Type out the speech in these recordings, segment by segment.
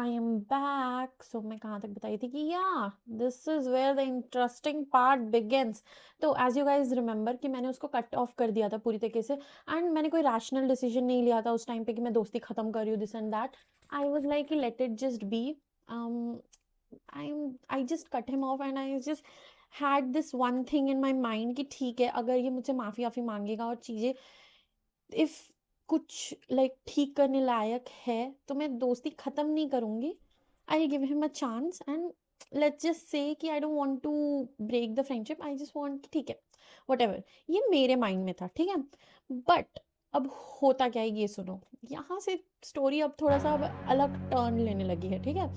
I am back. सो मैं कहाँ तक बताई थी कि this is where the interesting part begins. तो एज यू गाइज रिमेंबर कि मैंने उसको कट ऑफ कर दिया था पूरी तरीके से, एंड मैंने कोई रैशनल डिसीजन नहीं लिया था उस टाइम पे कि मैं दोस्ती खत्म कर रही हूँ, this and that. I was like let it just be. I just cut him of and I just had this one thing in my mind कि ठीक है, अगर ये मुझसे माफ़ी वाफ़ी मांगेगा और चीज़ें इफ कुछ लाइक ठीक करने लायक है तो मैं दोस्ती ख़त्म नहीं करूँगी। I give him a chance and let's just say कि I don't want to break the friendship, I just want ठीक है व्हाटएवर। ये मेरे माइंड में था, ठीक है। बट अब होता क्या है ये सुनो। यहाँ से स्टोरी अब थोड़ा सा अब अलग टर्न लेने लगी है, ठीक है।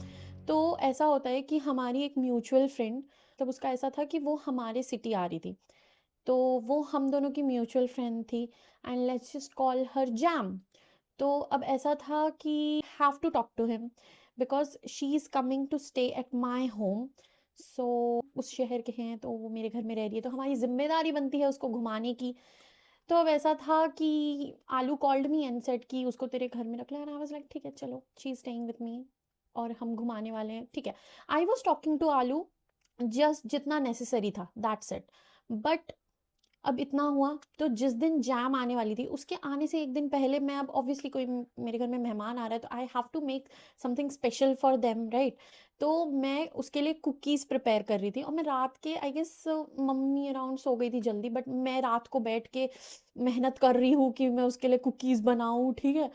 तो ऐसा होता है कि हमारी एक म्यूचुअल फ्रेंड, तब उसका ऐसा था कि वो हमारे सिटी आ रही थी, तो वो हम दोनों की म्यूचुअल फ्रेंड थी, and let's just call her Jam. तो अब ऐसा था कि have to talk to him because she is coming to stay at my home. So उस शहर के हैं तो वो मेरे घर में रह रही है, तो हमारी जिम्मेदारी बनती है उसको घुमाने की। तो अब ऐसा था कि आलू कॉल्ड मी एंड सेड कि उसको तेरे घर में रख ले, एंड आई वाज लाइक ठीक है चलो, she is staying with me और हम घुमाने वाले हैं, ठीक है। आई वॉज टॉकिंग टू आलू जस्ट जितना नेसेसरी था, दैट्स इट। बट अब इतना हुआ, तो जिस दिन जैम आने वाली थी उसके आने से एक दिन पहले मैं, अब ऑब्वियसली कोई मेरे घर में मेहमान आ रहा है तो I have to make something special for them, right. तो मैं उसके लिए कुकीज़ प्रिपेयर कर रही थी, और मैं रात के आई गेस मम्मी अराउंड सो गई थी जल्दी, बट मैं रात को बैठ के मेहनत कर रही हूँ कि मैं उसके लिए कुकीज़ बनाऊँ, ठीक है।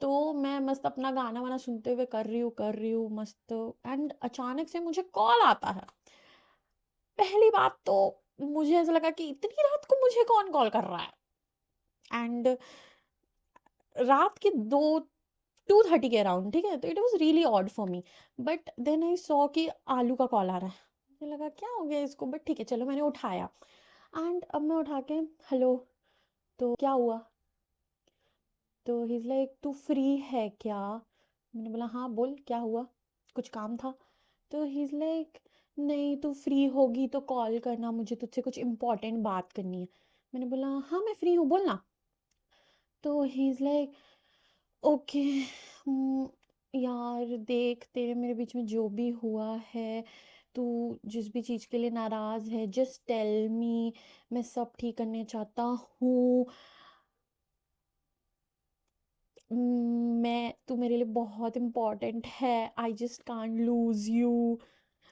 तो मैं मस्त अपना गाना वाना सुनते हुए कर रही हूँ मस्त, एंड अचानक से मुझे कॉल आता है। पहली बात तो मुझे ऐसा लगा कि इतनी रात को मुझे कौन कॉल कर रहा है, एंड रात के 2:30 के अराउंड, ठीक है। तो it was really odd for me. But then I saw कि आलू का कॉल आ रहा है। मुझे लगा क्या हो गया इसको, बट ठीक है चलो, मैंने उठाया। एंड अब मैं उठा के हेलो, तो क्या हुआ। तो ही इज़ लाइक तू फ्री है क्या। मैंने बोला हाँ बोल क्या हुआ, कुछ काम था। तो ही इज़ लाइक नहीं तू फ्री होगी तो कॉल करना, मुझे तुझसे कुछ इम्पोर्टेंट बात करनी है। मैंने बोला हाँ मैं फ्री हूँ बोलना। तो ही इज़ लाइक ओके, यार देख तेरे मेरे बीच में जो भी हुआ है, तू जिस भी चीज़ के लिए नाराज़ है जस्ट टेल मी, मैं सब ठीक करने चाहता हूँ। मैं तू मेरे लिए बहुत इम्पोर्टेंट है, I just can't lose you.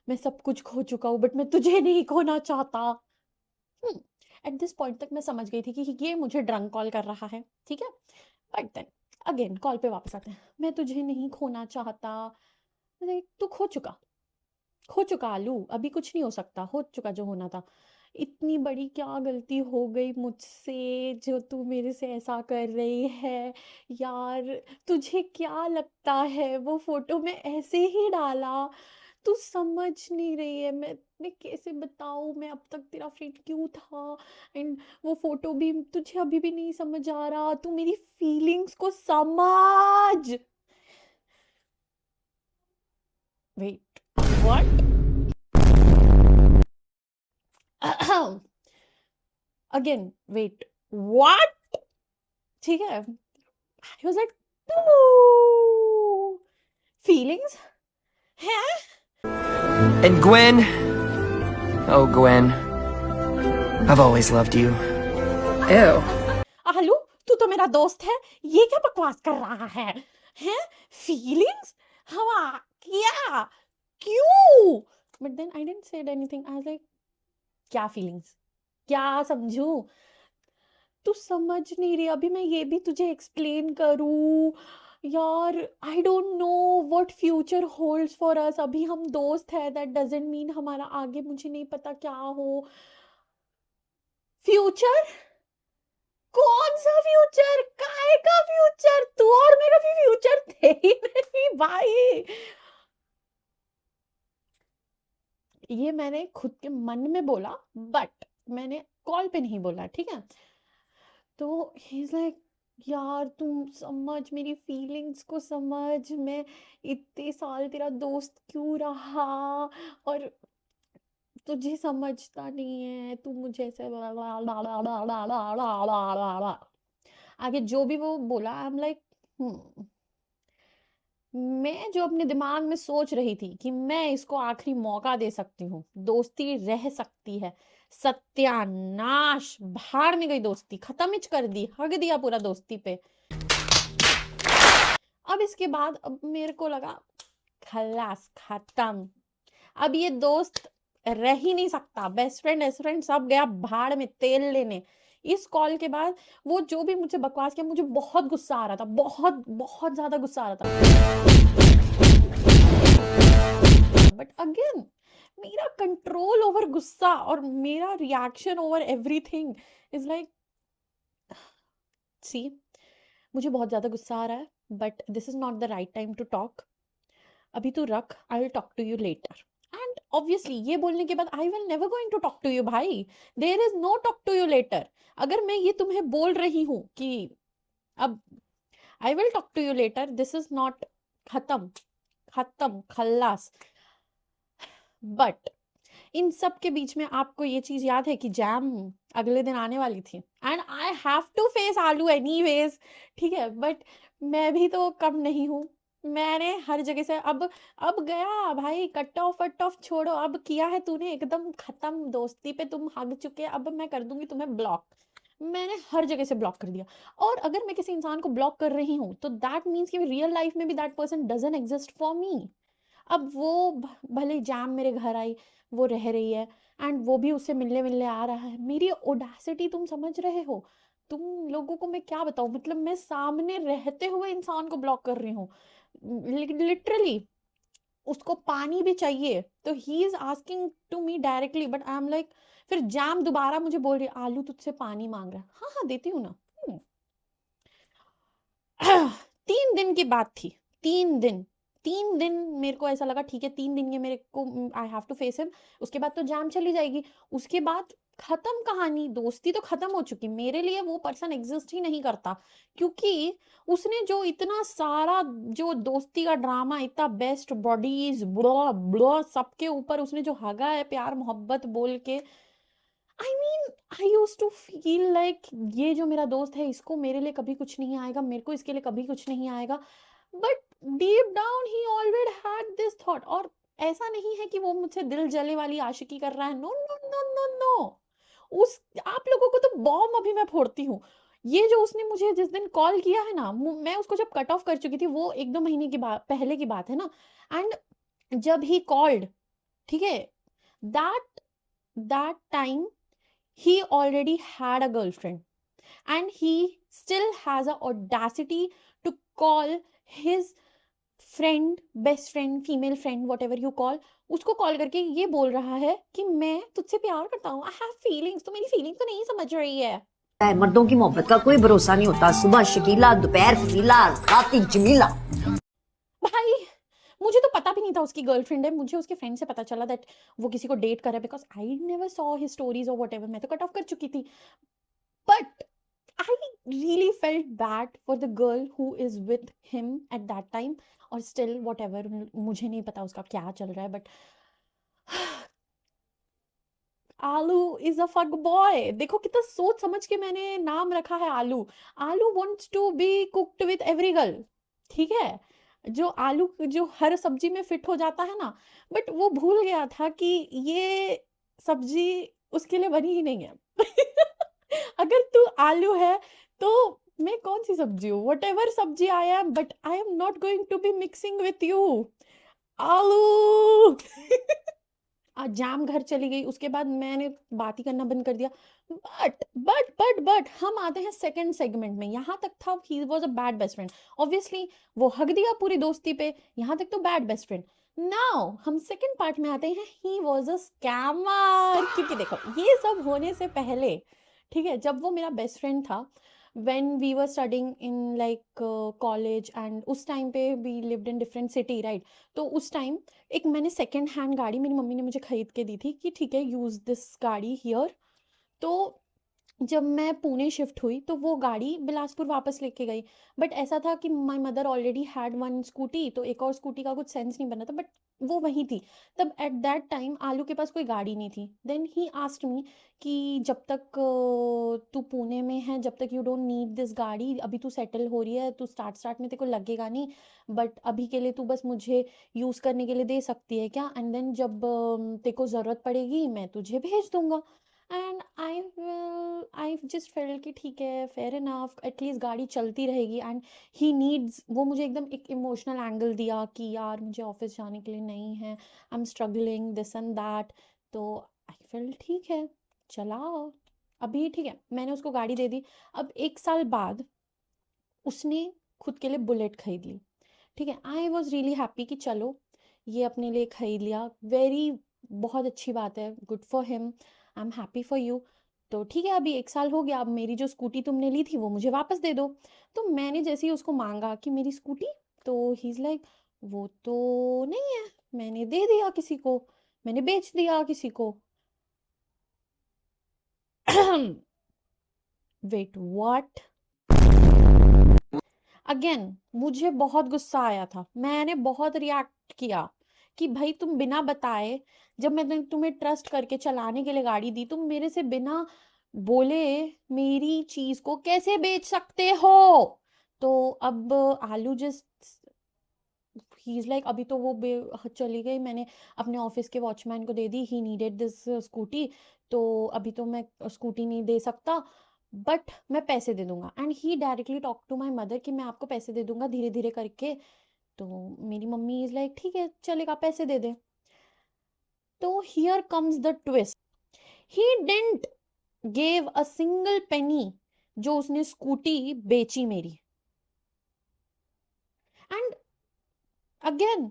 मैं सब कुछ खो चुका हूँ बट मैं तुझे नहीं खोना चाहता। एट दिस पॉइंट तक मैं समझ गई थी कि ये मुझे ड्रंक कॉल कर रहा है, ठीक है। बट देन अगेन कॉल पे वापस आते हैं, मैं तुझे नहीं खोना चाहता। तू खो चुका आलू, अभी कुछ नहीं हो सकता, हो चुका जो होना था। इतनी बड़ी क्या गलती हो गई मुझसे जो तू मेरे से ऐसा कर रही है। यार तुझे क्या लगता है वो फोटो मैं ऐसे ही डाला, तू समझ नहीं रही है। मैं कैसे बताऊँ, मैं अब तक तेरा फ्रेंड क्यों था, एंड वो फोटो भी तुझे अभी भी नहीं समझ आ रहा, तू मेरी फीलिंग्स को समझ। Wait, what. Again wait, what, ठीक है। आई वाज लाइक फीलिंग्स है। And Gwen, oh Gwen, I've always loved you. Ew. आलू तू तो मेरा दोस्त है, ये क्या बकवास कर रहा है। हैं फीलिंग्स, हवा, क्या, क्यों। But then I didn't said anything, I was like क्या फीलिंग्स, क्या समझू, तू समझ नहीं रही, अभी मैं ये भी तुझे एक्सप्लेन करूँ। यार I don't know what future holds for us, अभी हम दोस्त है दैट डजंट मीन हमारा आगे मुझे नहीं पता क्या हो। फ्यूचर, कौन सा फ्यूचर, काय का फ्यूचर, तू और मेरा भी फ्यूचर थे ही नहीं भाई। ये मैंने खुद के मन में बोला, बट मैंने कॉल पे नहीं बोला, ठीक है। तो ही इज लाइक यार तुम समझ मेरी फीलिंग्स को समझ, मैं इतने साल तेरा दोस्त क्यों रहा, और तुझे समझता नहीं है, तू मुझे ऐसे आगे जो भी वो बोला, आई एम लाइक मैं जो अपने दिमाग में सोच रही थी कि मैं इसको आखिरी मौका दे सकती हूँ, दोस्ती रह सकती है, सत्यानाश, भाड़ में गई दोस्ती, खत्म ही कर दी, हग दिया पूरा दोस्ती पे। अब इसके बाद अब मेरे को लगा खलास, खत्म, अब ये दोस्त रह ही नहीं सकता, बेस्ट फ्रेंड सब गया भाड़ में तेल लेने। इस कॉल के बाद वो जो भी मुझे बकवास किया, मुझे बहुत गुस्सा आ रहा था, बहुत बहुत ज्यादा गुस्सा आ रहा था। बट अगेन मेरा कंट्रोल ओवर गुस्सा और मेरा reaction over everything is like, see, मुझे बहुत ज्यादा गुस्सा आ रहा है, but this is not the right time to talk, अभी तू रख, I will talk to you later. And obviously ये बोलने के बाद I will never going to talk to you भाई, there is no talk to you later. अगर मैं ये तुम्हें बोल रही हूँ कि अब I will talk to you later, this is not, खत्म, खत्म, खल्लास। बट इन सब के बीच में आपको ये चीज याद है कि जैम अगले दिन आने वाली थी, and I have to face आलू एनीवेज, ठीक है, बट मैं भी तो कम नहीं हूँ, मैंने हर जगह से अब गया भाई, कट ऑफ वट ऑफ छोड़ो, अब किया है तूने, एकदम खत्म, दोस्ती पे तुम हग चुके, अब मैं कर दूंगी तुम्हें ब्लॉक। मैंने हर जगह से ब्लॉक कर दिया, और अगर मैं किसी इंसान को ब्लॉक कर रही हूँ तो दैट मीन्स कि रियल लाइफ में भी that person doesn't exist for me. अब वो भले जैम मेरे घर आई, वो रह रही है, एंड वो भी उससे मिलने मिलने आ रहा है, मेरी ओडासिटी तुम समझ रहे हो, तुम लोगों को मैं क्या बताऊं, मतलब मैं सामने रहते हुए इंसान को ब्लॉक कर रही हूँ, लिटरली। उसको पानी भी चाहिए तो he is asking to me directly, but I am like, फिर जैम दोबारा मुझे बोल रही है, आलू तुझसे पानी मांग रहा है, हाँ हाँ देती हूँ ना। 3 दिन की बात थी, 3 दिन, 3 दिन मेरे को ऐसा लगा ठीक है, 3 दिन ये मेरे को, I have to face him, उसके बाद तो जाम चली जाएगी, उसके बाद खत्म कहानी, दोस्ती तो खत्म हो चुकी, मेरे लिए वो पर्सन एग्जिस्ट ही नहीं करता, क्योंकि उसने जो इतना सारा, जो दोस्ती का ड्रामा, इतना बेस्ट बॉडीज ब्लो ब्लो सबके ऊपर उसने जो हगा है प्यार मोहब्बत बोल के, I mean I use to feel like ये जो मेरा दोस्त है, इसको मेरे लिए कभी कुछ नहीं आएगा, मेरे को इसके लिए कभी कुछ नहीं आएगा, but deep down he already had this thought. और ऐसा नहीं है कि वो मुझसे दिल जले वाली आशिकी कर रहा है, no no no no no, उस आप लोगों को तो बॉम्ब अभी मैं फोड़ती हूँ। ये जो उसने मुझे जिस दिन कॉल किया है ना, मैं उसको जब कट ऑफ कर चुकी थी, वो 1-2 महीने की बात पहले की बात है ना, एंड जब ही कॉल्ड, ठीक है, that that time he already had a girlfriend and he still has a audacity to call his friend, best friend, female friend, whatever you call, उसको कॉल करके ये बोल रहा है कि मैं तुझसे प्यार करता हूँ, आई हैव फीलिंग्स, तो मेरी फीलिंग तो नहीं समझ रही है। मर्दों की मोहब्बत का कोई भरोसा नहीं होता, सुबह शकीला, दोपहर फजीला, रात जमीला। भाई मुझे तो पता भी नहीं था उसकी गर्लफ्रेंड है, मुझे उसके फ्रेंड से पता चला दैट वो किसी को डेट कर रहा है, because I never saw his stories और व्हाटएवर, मैं तो कट ऑफ कर चुकी थी, but I really felt bad for the girl who is with him at that time, और still whatever, मुझे नहीं पता उसका क्या चल रहा है, but आलू इज अ फक बॉय, देखो कितना सोच समझ के मैंने नाम रखा है आलू। आलू wants to be cooked with every girl, ठीक है, जो आलू जो हर सब्जी में फिट हो जाता है ना, बट वो भूल गया था कि ये सब्जी उसके लिए बनी ही नहीं है। अगर तू आलू है तो मैं कौन सी सब्जी हूँ, वट एवर सब्जी I am, but I am not going to be mixing with you आलू। आज जाम घर चली गई, उसके बाद मैंने बात ही करना बंद कर दिया, बट हम आते हैं सेकंड सेगमेंट में। यहाँ तक था he was a bad best friend, obviously वो हक दिया पूरी दोस्ती पे, यहाँ तक तो बैड बेस्ट फ्रेंड। नाउ हम सेकंड पार्ट में आते हैं, ही वॉज अ स्कैमर, क्योंकि देखो ये सब होने से पहले, ठीक है, जब वो मेरा बेस्ट फ्रेंड था, when we were studying in like college, and उस टाइम पे we lived in different city, right, तो उस टाइम एक मैंने सेकेंड हैंड गाड़ी मेरी मम्मी ने मुझे खरीद के दी थी कि ठीक है यूज दिस गाड़ी हियर, तो जब मैं पुणे शिफ्ट हुई तो वो गाड़ी बिलासपुर वापस लेके गई। बट ऐसा था कि my mother already had one scooty, तो एक और स्कूटी का कुछ सेंस नहीं बना था, बट वो वहीं थी। तब एट दैट टाइम आलू के पास कोई गाड़ी नहीं थी। देन ही आस्क्ड मी कि जब तक तू पुणे में है, जब तक यू डोंट नीड दिस गाड़ी, अभी तू सेटल हो रही है, तू स्टार्ट स्टार्ट में तेरे को लगेगा नहीं, बट अभी के लिए तू बस मुझे यूज़ करने के लिए दे सकती है क्या, एंड देन जब तेरे को ज़रूरत पड़ेगी मैं तुझे भेज दूंगा। एंड आई जस्ट फेल्ट कि ठीक है, फेयर इनफ, एटलीस्ट गाड़ी चलती रहेगी। एंड ही नीड्स, वो मुझे एकदम एक इमोशनल एंगल दिया कि यार मुझे ऑफिस जाने के लिए नहीं है, I am struggling this and that. तो आई फेल्ट ठीक है, चलाओ। अभी ठीक है, मैंने उसको गाड़ी दे दी। अब 1 साल बाद उसने खुद के लिए बुलेट खरीद ली। ठीक है, आई वॉज रियली हैप्पी कि चलो ये अपने लिए खरीद लिया, वेरी बहुत अच्छी बात है, good for him, I am happy for you. तो ठीक है, अभी 1 साल हो गया, अब मेरी जो स्कूटी तुमने ली थी वो मुझे वापस दे दो। तो मैंने जैसे ही उसको मांगा कि मेरी स्कूटी, तो ही इज़ लाइक वो तो नहीं है, मैंने दे दिया किसी को, मैंने बेच दिया किसी को। Wait what? अगेन मुझे बहुत गुस्सा आया था, मैंने बहुत रिएक्ट किया कि भाई तुम बिना बताए, जब मैंने तुम्हें ट्रस्ट करके चलाने के लिए गाड़ी दी, तुम मेरे से बिना बोले मेरी चीज को कैसे बेच सकते हो? तो अब आलू जस्ट ही इज लाइक अभी तो वो चली गई, मैंने अपने ऑफिस के वॉचमैन को दे दी, ही नीडेड दिस स्कूटी, तो अभी तो मैं स्कूटी नहीं दे सकता, बट मैं पैसे दे दूंगा। And he directly talk to my mother कि मैं आपको पैसे दे दूंगा धीरे धीरे करके। तो मेरी मम्मी इज लाइक ठीक है चलेगा, पैसे दे दे। तो here comes the twist, he didn't gave a single पेनी जो उसने स्कूटी बेची मेरी। एंड अगेन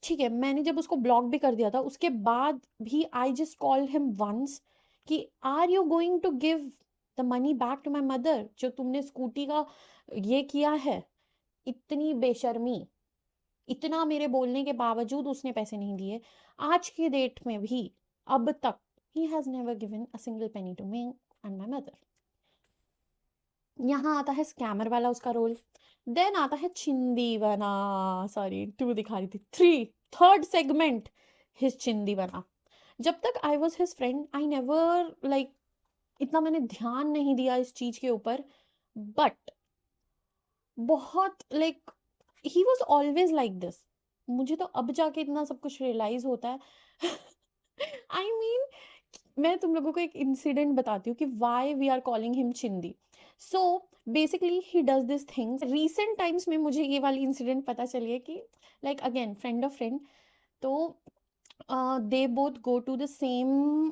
ठीक है, मैंने जब उसको ब्लॉक भी कर दिया था, उसके बाद भी I just called him once कि are you going to give the money back to my mother, जो तुमने स्कूटी का ये किया है। इतनी बेशर्मी, इतना मेरे बोलने के बावजूद उसने पैसे नहीं दिए। आज के डेट में भी अब तक he has never given a single penny to me and my mother. यहाँ आता है स्कैमर वाला उसका रोल। देन आता है चिंदी बना, सॉरी 2 दिखा रही थी, 3 थर्ड सेगमेंट, हिज चिंदी बना। जब तक I was his friend I never like इतना मैंने ध्यान नहीं दिया इस चीज के ऊपर, बट बहुत like he was always like this. मुझे तो अब जाके इतना सब कुछ रियलाइज होता है। आई मीन मैं तुम लोगों को एक इंसिडेंट बताती हूँ कि why we are calling him चिंदी। So basically he does this things. Recent times में मुझे ये वाली इंसिडेंट पता चली है कि like again friend of friend, तो they both go to the same,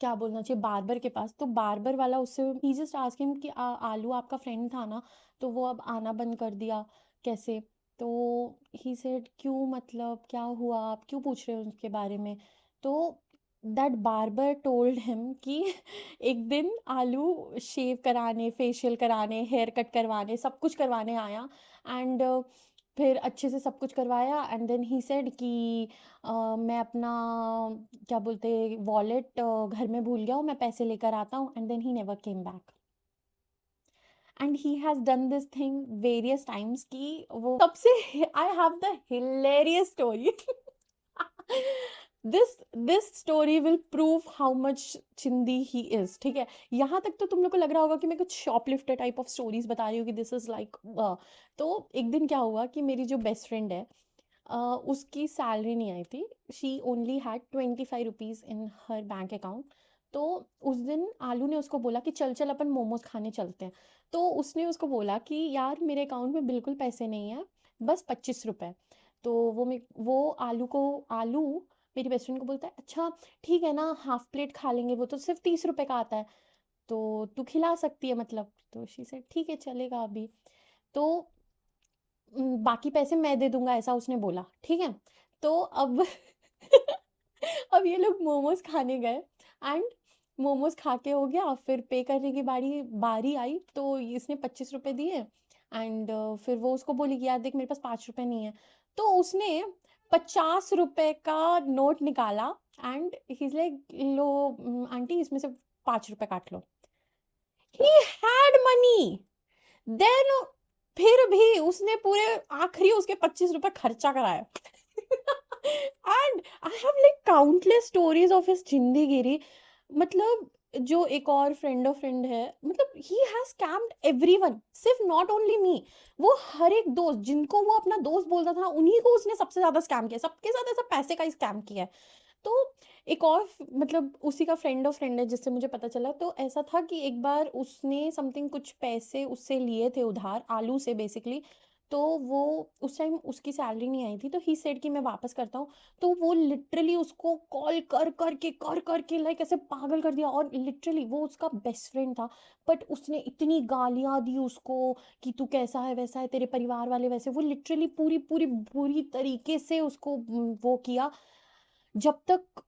क्या बोलना चाहिए, बार्बर के पास। तो बार्बर वाला उससे ही जस्ट आस्क हिम कि आलू आपका फ्रेंड था ना, तो वो अब आना बंद कर दिया कैसे? तो ही सेड क्यों, मतलब क्या हुआ, आप क्यों पूछ रहे हो उसके बारे में? तो दैट बार्बर टोल्ड हिम कि एक दिन आलू शेव कराने, फेशियल कराने, हेयर कट करवाने, सब कुछ करवाने आया। एंड फिर अच्छे से सब कुछ करवाया, एंड देन ही सेड कि मैं अपना क्या बोलते वॉलेट घर में भूल गया हूँ, मैं पैसे लेकर आता हूँ। And then he never came back. And he has done this thing various times कि वो सबसे I have the hilarious story. This story will prove how much चिंदी ही इज। ठीक है, यहाँ तक तो तुम लोग को लग रहा होगा कि मैं कुछ शॉपलिफ्टर टाइप ऑफ स्टोरीज बता रही हूँ कि दिस इज लाइक। तो एक दिन क्या हुआ कि मेरी जो बेस्ट फ्रेंड है, उसकी सैलरी नहीं आई थी, she only had 25 rupees in her bank account. तो उस दिन आलू ने उसको बोला कि चल चल अपन मोमोज खाने चलते हैं। तो उसने उसको बोला कि यार मेरे अकाउंट में बिल्कुल पैसे नहीं है, बस 25 रुपए। तो वो आलू मेरी बेस्ट फ्रेंड को बोलता है अच्छा ठीक है ना, हाफ प्लेट खा लेंगे, वो तो सिर्फ 30 रुपए का आता है, तो तू खिला सकती है मतलब। तो शी सेड ठीक है चलेगा अभी। तो बाकी पैसे मैं दे दूंगा, ऐसा उसने बोला। ठीक है, तो अब अब ये लोग मोमोज खाने गए, एंड मोमोज खा के हो गया, फिर पे करने की बारी बारी आई, तो इसने 25 रुपए दिए। एंड फिर वो उसको बोली कि यार देख मेरे पास 5 रुपए नहीं है। तो उसने 50 रुपए का नोट निकाला, and he is like low aunty इसमें से 5 रुपए काट लो। he had money, then फिर भी उसने पूरे आखिरी उसके 25 रुपए खर्चा कराया and I have like countless stories of his जिंदगी। मतलब जो एक और फ्रेंड ऑफ फ्रेंड है, मतलब ही हैज स्कैम्ड एवरीवन, सिर्फ नॉट ओनली मी, वो हर एक दोस्त जिनको वो अपना दोस्त बोलता था उन्हीं को उसने सबसे ज्यादा स्कैम किया, सबके साथ ऐसा पैसे का ही स्कैम किया है। तो एक और मतलब उसी का फ्रेंड ऑफ फ्रेंड है जिससे मुझे पता चला, तो ऐसा था कि एक बार उसने समथिंग कुछ पैसे उससे लिए थे उधार आलू से बेसिकली। तो वो उस टाइम उसकी सैलरी नहीं आई थी, तो ही सेड कि मैं वापस करता हूँ। तो वो लिटरली उसको कॉल कर करके लाइक ऐसे पागल कर दिया, और लिटरली वो उसका बेस्ट फ्रेंड था, बट उसने इतनी गालियां दी उसको कि तू कैसा है वैसा है, तेरे परिवार वाले वैसे, वो लिटरली पूरी पूरी बुरी तरीके से उसको वो किया, जब तक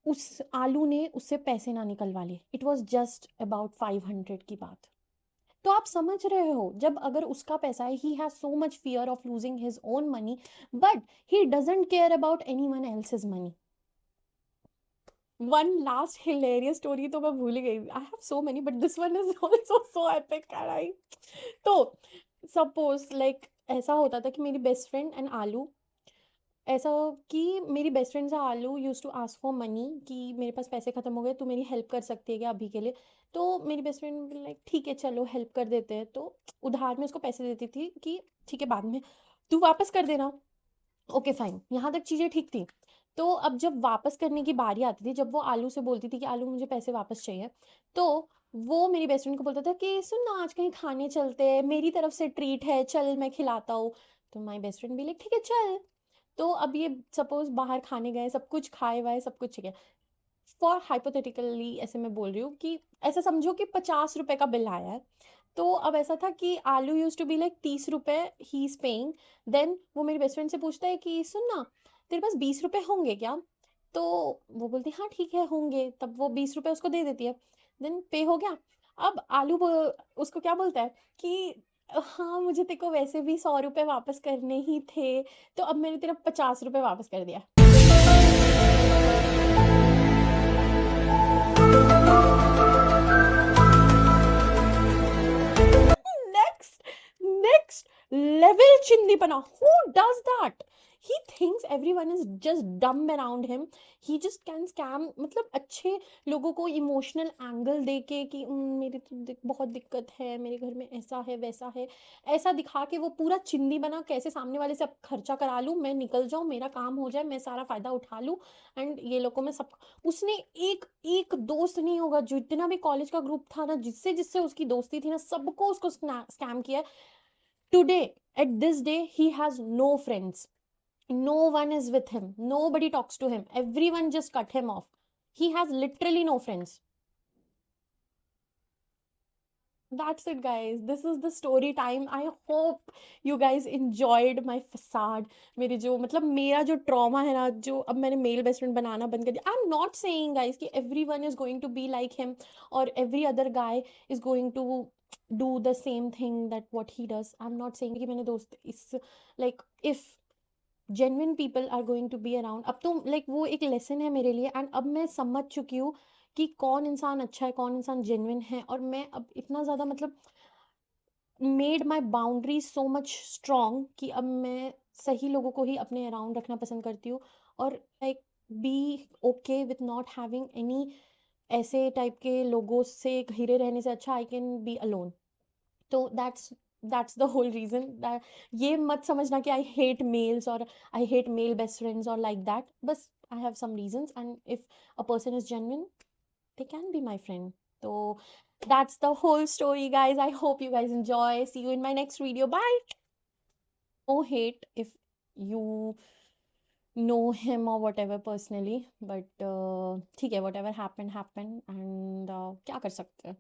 उस आलू ने उससे पैसे ना निकलवा लिए। इट वॉज जस्ट अबाउट 500 की बात। तो आप समझ रहे हो, जब अगर उसका पैसा है, he has so much fear of losing his own money, but he doesn't care about any one else's money. One last hilarious story तो मैं भूल ही गई, I have so many but this one is also so epic and I, तो suppose like ऐसा होता था कि मेरी बेस्ट फ्रेंड एंड आलू, ऐसा कि मेरी बेस्ट फ्रेंड से आलू use to ask for money कि मेरे पास पैसे खत्म हो गए, तू मेरी हेल्प कर सकती है क्या अभी के लिए। तो मेरी बेस्ट फ्रेंड लाइक ठीक है चलो हेल्प कर देते हैं, तो उधार में उसको पैसे देती थी कि ठीक है बाद में तू वापस कर देना। ओके फाइन, यहाँ तक चीज़ें ठीक थी। तो अब जब वापस करने की बारी आती थी, जब वो आलू से बोलती थी कि आलू मुझे पैसे वापस चाहिए, तो वो मेरी बेस्ट फ्रेंड को बोलता था कि सुन ना आज कहीं खाने चलते हैं, मेरी तरफ से ट्रीट है, चल मैं खिलाता हूँ। तो माई बेस्ट फ्रेंड भी लाइक ठीक है चल। तो अब ये सपोज बाहर खाने गए, सब कुछ खाए वाए सब कुछ ठीक है, फॉर हाइपोथेटिकली ऐसे मैं बोल रही हूँ कि ऐसा समझो कि 50 रुपए का बिल आया है। तो अब ऐसा था कि आलू यूज टू बी लाइक 30 रुपए ही इज पेइंग। देन वो मेरी बेस्ट फ्रेंड से पूछता है कि सुन ना तेरे पास 20 रुपए होंगे क्या। तो वो बोलती हाँ ठीक है होंगे, तब वो 20 रुपए उसको दे देती है। देन पे हो गया। अब उसको क्या बोलता है कि हाँ मुझे तेरे को वैसे भी 100 रुपए वापस करने ही थे, तो अब मैंने तेरा 50 रुपए वापस कर दिया। next next level chindipana, who does that? He thinks everyone is just dumb around him, he just can scam, मतलब अच्छे लोगों को इमोशनल एंगल दे के कि मेरी तो बहुत दिक्कत है, मेरे घर में ऐसा है वैसा है, ऐसा दिखा के वो पूरा चिंदी बना कैसे सामने वाले से अब खर्चा करा लूं, मैं निकल जाऊं, मेरा काम हो जाए, मैं सारा फायदा उठा लूं, एंड ये लोगों में सब। उसने एक एक दोस्त नहीं होगा, जो इतना भी कॉलेज का ग्रुप था ना, जिससे जिससे उसकी दोस्ती थी ना, सबको उसको स्कैम किया। Today at this day he has no friends, no one is with him, nobody talks to him, everyone just cut him off, he has literally no friends। That's it guys, this is the story time, I hope you guys enjoyed my facade, मेरी जो मतलब मेरा जो trauma है ना, जो अब मैंने मेल बेस्ट फ्रेंड बनाना बंद कर दिया। आई एम नॉट सेइंग गाइस कि everyone is going to be like him or every other guy is going to do the same thing that what he does। I'm not saying कि मैंने दोस्त इस like if genuine people are going to be around, अब तो like वो एक lesson है मेरे लिए, एंड अब मैं समझ चुकी हूँ कि कौन इंसान अच्छा है कौन इंसान जेन्युइन है, और मैं अब इतना ज़्यादा मतलब made my boundary so much strong कि अब मैं सही लोगों को ही अपने अराउंड रखना पसंद करती हूँ, और like be okay with not having any ऐसे टाइप के लोगों से घिरे रहने से अच्छा आई कैन बी अलोन। तो that's the whole reason that, ये मत समझना कि आई हेट मेल्स और I hate male best friends और लाइक दैट, बस I have some reasons, and if a person is genuine they can be my friend। So that's the whole story guys, I hope you guys enjoy, see you in my next video, bye। No hate if you know him or whatever personally, but ठीक है whatever happened happened, and क्या कर सकते हैं।